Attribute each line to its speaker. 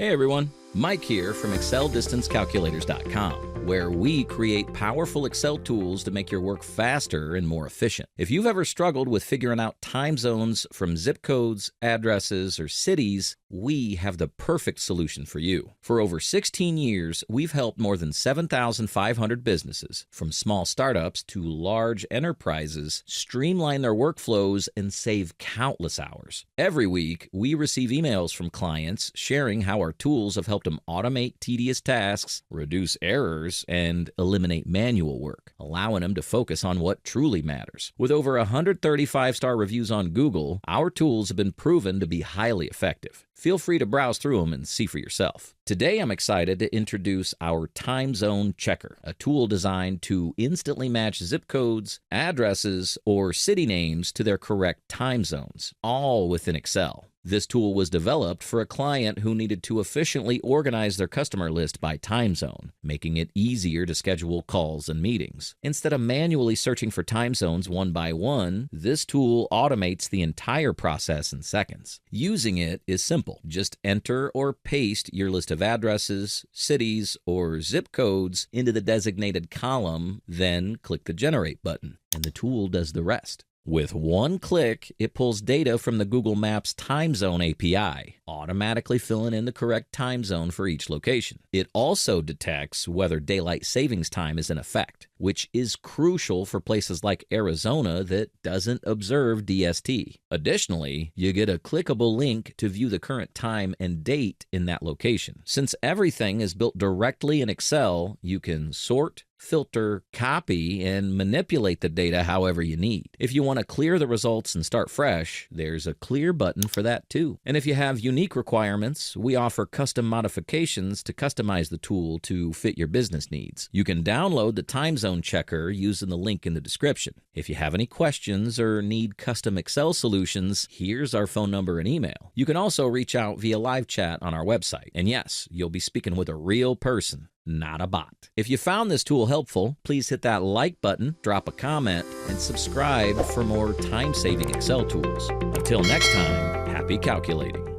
Speaker 1: Hey everyone, Mike here from ExcelDistanceCalculators.com, where we create powerful Excel tools to make your work faster and more efficient. If you've ever struggled with figuring out time zones from zip codes, addresses, or cities, we have the perfect solution for you. For over 16 years, we've helped more than 7,500 businesses, from small startups to large enterprises, streamline their workflows and save countless hours. Every week, we receive emails from clients sharing how our tools have helped them automate tedious tasks, reduce errors, and eliminate manual work, allowing them to focus on what truly matters. With over 135-star reviews on Google, our tools have been proven to be highly effective. Feel free to browse through them and see for yourself. Today, I'm excited to introduce our Time Zone Checker, a tool designed to instantly match zip codes, addresses, or city names to their correct time zones, all within Excel. This tool was developed for a client who needed to efficiently organize their customer list by time zone, making it easier to schedule calls and meetings. Instead of manually searching for time zones one by one, this tool automates the entire process in seconds. Using it is simple. Just enter or paste your list of addresses, cities, or zip codes into the designated column, then click the Generate button, and the tool does the rest. With one click, it pulls data from the Google Maps Time Zone API, automatically filling in the correct time zone for each location. It also detects whether daylight savings time is in effect, which is crucial for places like Arizona that doesn't observe DST. Additionally, you get a clickable link to view the current time and date in that location. Since everything is built directly in Excel, you can sort, filter, copy, and manipulate the data however you need. If you want to clear the results and start fresh, there's a clear button for that too. And if you have unique requirements, we offer custom modifications to customize the tool to fit your business needs. You can download the Time Zone Checker using the link in the description. If you have any questions or need custom Excel solutions, here's our phone number and email. You can also reach out via live chat on our website. And yes, you'll be speaking with a real person, not a bot. If you found this tool helpful, please hit that like button, drop a comment, and subscribe for more time-saving Excel tools. Until next time, happy calculating.